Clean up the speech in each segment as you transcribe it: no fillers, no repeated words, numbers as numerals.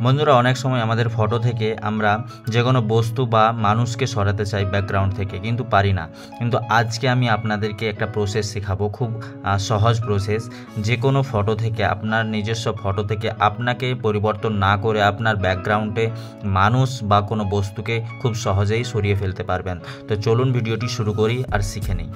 বন্ধুরা অনেক সময় আমাদের ফটো থেকে আমরা যে কোনো বস্তু বা মানুষকে সরাতে চাই ব্যাকগ্রাউন্ড থেকে, কিন্তু পারি না। কিন্তু আজকে আমি আপনাদেরকে একটা প্রসেস শেখাবো, খুব সহজ প্রসেস। যে কোনো ফটো থেকে, আপনার নিজস্ব ফটো থেকে আপনাকে পরিবর্তন না করে আপনার ব্যাকগ্রাউন্ডে মানুষ বা কোনো বস্তুকে খুব সহজেই সরিয়ে ফেলতে পারবেন। তো চলুন ভিডিওটি শুরু করি আর শিখে নিই।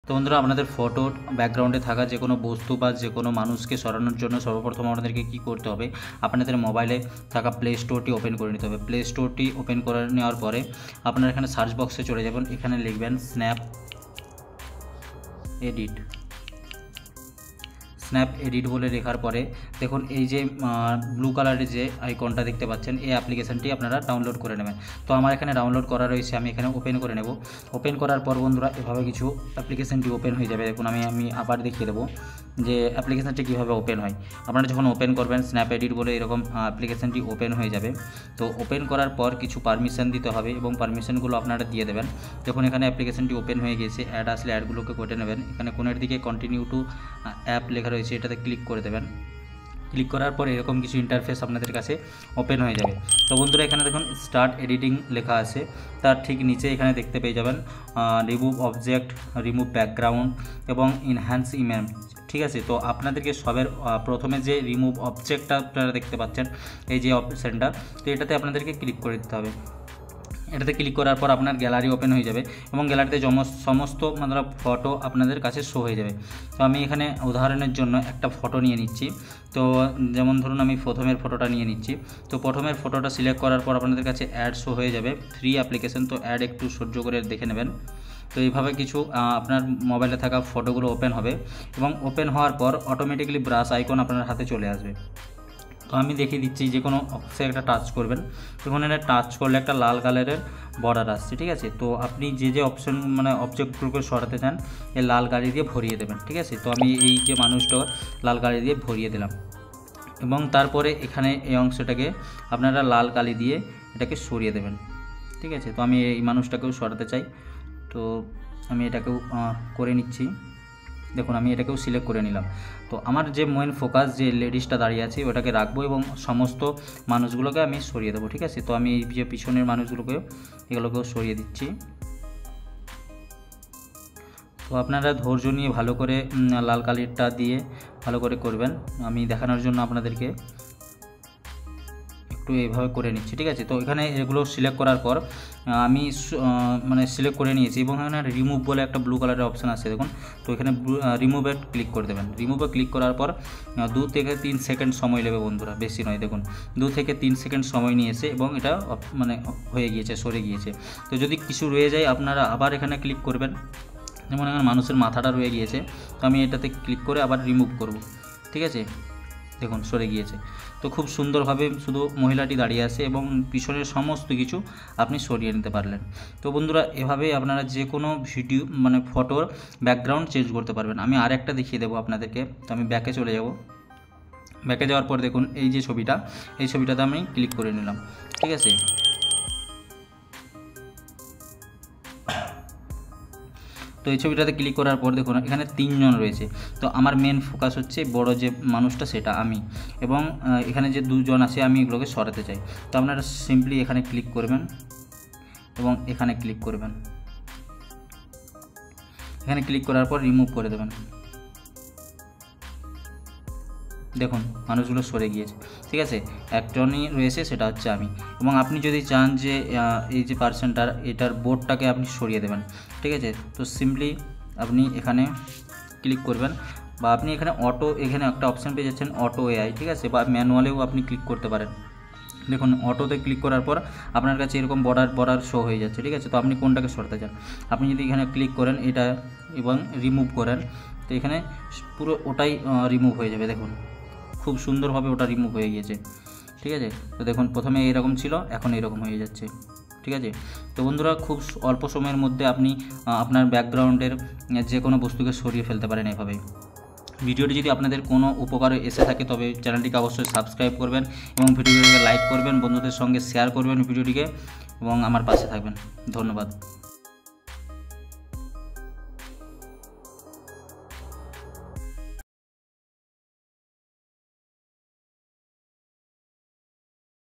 তো বন্ধুরা, আপনাদের ফটোর ব্যাকগ্রাউন্ডে থাকা যে কোনো বস্তু বা যে কোনো মানুষকে সরানোর জন্য সর্বপ্রথম আপনাদেরকে কী করতে হবে, আপনাদের মোবাইলে থাকা প্লে স্টোরটি ওপেন করে নিতে হবে। প্লে স্টোরটি ওপেন করে নেওয়ার পরে আপনারা এখানে সার্চ বক্সে চলে যাবেন, এখানে লিখবেন স্ন্যাপ এডিট বলে লেখার পরে দেখুন এই যে ব্লু কালারের যে আইকনটা দেখতে পাচ্ছেন, এই অ্যাপ্লিকেশানটি আপনারা ডাউনলোড করে নেবেন। তো আমার এখানে ডাউনলোড করা রয়েছে, আমি এখানে ওপেন করে নেব। ওপেন করার পর বন্ধুরা এভাবে কিছু অ্যাপ্লিকেশানটি ওপেন হয়ে যাবে। দেখুন আমি আবার দেখিয়ে দেবো যে অ্যাপ্লিকেশানটি কীভাবে ওপেন হয়। আপনারা যখন ওপেন করবেন স্ন্যাপ এডিট বলে এরকম অ্যাপ্লিকেশানটি ওপেন হয়ে যাবে। তো ওপেন করার পর কিছু পারমিশন দিতে হবে এবং পারমিশনগুলো আপনারা দিয়ে দেবেন। দেখুন এখানে অ্যাপ্লিকেশানটি ওপেন হয়ে গিয়েছে, অ্যাড আসলে অ্যাডগুলোকে কেটে নেবেন। এখানে কোণের দিকে কন্টিনিউ টু অ্যাপ লেখা রয়েছে, এটাতে ক্লিক করে দেবেন। ক্লিক করার পর এরকম কিছু ইন্টারফেস আপনাদের কাছে ওপেন হয়ে যাবে। তো বন্ধুরা এখানে দেখুন স্টার্ট এডিটিং লেখা আছে, তার ঠিক নিচে এখানে দেখতে পেয়ে যাবেন রিমুভ অবজেক্ট, রিমুভ ব্যাকগ্রাউন্ড এবং ইনহ্যান্স ইমেজ। ঠিক আছে, তো আপনাদেরকে সবের প্রথমে যে রিমুভ অবজেক্টটা আপনারা দেখতে পাচ্ছেন, এই যে অপশানটা, তো এটাতে আপনাদেরকে ক্লিক করে দিতে হবে। এটাতে ক্লিক করার পর আপনার গ্যালারি ওপেন হয়ে যাবে এবং গ্যালারিতে সমস্ত মানে ফটো আপনাদের কাছে শো হয়ে যাবে। তো আমি এখানে উদাহরণের জন্য একটা ফটো নিয়ে নিচ্ছি। তো যেমন ধরুন আমি প্রথমের ফটোটা নিয়ে নিচ্ছি। তো প্রথমের ফটোটা সিলেক্ট করার পর আপনাদের কাছে অ্যাড শো হয়ে যাবে, ফ্রি অ্যাপ্লিকেশন। তো অ্যাড একটু সহ্য করে দেখে নেবেন। তো এইভাবে কিছু আপনার মোবাইলে থাকা ফটোগুলো ওপেন হবে এবং ওপেন হওয়ার পর অটোমেটিক্যালি ব্রাশ আইকন আপনার হাতে চলে আসবে। তো আমি দেখিয়ে দিচ্ছি, যে কোনো অপশানে একটা টাচ করবেন, তখন এটা টাচ করলে একটা লাল কালারের বর্ডার আসছে। ঠিক আছে, তো আপনি যে অপশন মানে অবজেক্টগুলোকে সরাতে চান এই লাল গাড়ি দিয়ে ভরিয়ে দেবেন। ঠিক আছে, তো আমি এই যে মানুষটা লাল গাড়ি দিয়ে ভরিয়ে দিলাম এবং তারপরে এখানে এই অংশটাকে আপনারা লাল কালি দিয়ে এটাকে সরিয়ে দেবেন। ঠিক আছে, তো আমি এই মানুষটাকেও সরাতে চাই, তো আমি এটাকেও করে নিচ্ছি। দেখুন আমি এটাকেও সিলেক্ট করে নিলাম। তো আমার যে মেইন ফোকাস যে লেডিসটা দাঁড়িয়ে আছে ওটাকে রাখবো এবং সমস্ত মানুষগুলোকে আমি সরিয়ে দেবো। ঠিক আছে, তো আমি এই যে পিছনের মানুষগুলোকেও এগুলোকেও সরিয়ে দিচ্ছি। তো আপনারা ধৈর্য নিয়ে ভালো করে লাল কালিটা দিয়ে ভালো করে করবেন। আমি দেখানোর জন্য আপনাদেরকে একটু এইভাবে করে নিচ্ছি। ঠিক আছে, তো এখানে এগুলো সিলেক্ট করার পর আমি মানে সিলেক্ট করে নিয়েছি এবং এখানে রিমুভ বলে একটা ব্লু কালারের অপশান আছে দেখুন। তো এখানে রিমুভে ক্লিক করে দেবেন। রিমুভে ক্লিক করার পর 2 থেকে 3 সেকেন্ড সময় নেবে বন্ধুরা, বেশি নয়। দেখুন 2 থেকে 3 সেকেন্ড সময় নিয়েছে এবং এটা মানে হয়ে গিয়েছে, সরে গিয়েছে। তো যদি কিছু রয়ে যায় আপনারা আবার এখানে ক্লিক করবেন। যেমন এখানে মানুষের মাথাটা রয়ে গিয়েছে, তো আমি এটাতে ক্লিক করে আবার রিমুভ করব। ঠিক আছে, দেখুন সরে গিয়েছে। তো খুব সুন্দরভাবে শুধু মহিলাটি দাঁড়িয়ে আছে এবং পিছনের সমস্ত কিছু আপনি সরিয়ে নিতে পারলেন। তো বন্ধুরা এভাবে আপনারা যে কোনো ভিডিও মানে ফটোর ব্যাকগ্রাউন্ড চেঞ্জ করতে পারবেন। আমি আরেকটা দেখিয়ে দেবো আপনাদেরকে। তো আমি ব্যাকে চলে যাব। ব্যাকে যাওয়ার পর দেখুন এই যে ছবিটা, এই ছবিটাতে আমি ক্লিক করে নিলাম। ঠিক আছে, তো এই ছবিটাতে ক্লিক করার পর দেখুন এখানে 3 জন রয়েছে। তো আমার মেন ফোকাস হচ্ছে বড় যে মানুষটা সেটা আমি, এবং এখানে যে 2 জন আছে আমি এগুলোকে সরাতে চাই। তো আপনারা সিম্পলি এখানে ক্লিক করবেন এবং এখানে ক্লিক করবেন। এখানে ক্লিক করার পর রিমুভ করে দেবেন। দেখুন মানুষগুলো সরে গিয়েছে। ঠিক আছে, একজনই রয়েছে, সেটা হচ্ছে আমি। এবং আপনি যদি চান যে এই যে পার্সনটার এটার বোর্ডটাকে আপনি সরিয়ে দেবেন। ঠিক আছে, তো সিম্পলি আপনি এখানে ক্লিক করবেন বা আপনি এখানে এখানে একটা অপশান পেয়ে যাচ্ছেন অটো এআই। ঠিক আছে, বা ম্যানুয়ালেও আপনি ক্লিক করতে পারেন। দেখুন অটোতে ক্লিক করার পর আপনার কাছে এরকম বর্ডার শো হয়ে যাচ্ছে। ঠিক আছে, তো আপনি কোনটাকে সরাতে চান, আপনি যদি এখানে ক্লিক করেন এটা এবং রিমুভ করেন, তো এখানে পুরো ওটাই রিমুভ হয়ে যাবে। দেখুন খুব সুন্দরভাবে ওটা রিমুভ হয়ে গিয়েছে। ঠিক আছে, তো দেখুন প্রথমে এইরকম ছিল, এখন এইরকম হয়ে যাচ্ছে। ঠিক আছে, তো বন্ধুরা খুব অল্প সময়ের মধ্যে আপনি আপনার ব্যাকগ্রাউন্ডের যে কোনো বস্তুকে সরিয়ে ফেলতে পারেন এভাবে। ভিডিওটি যদি আপনাদের কোনো উপকারে এসে থাকে তবে চ্যানেলটিকে অবশ্যই সাবস্ক্রাইব করবেন এবং ভিডিওটিকে লাইক করবেন, বন্ধুদের সঙ্গে শেয়ার করবেন ভিডিওটিকে এবং আমার পাশে থাকবেন। ধন্যবাদ।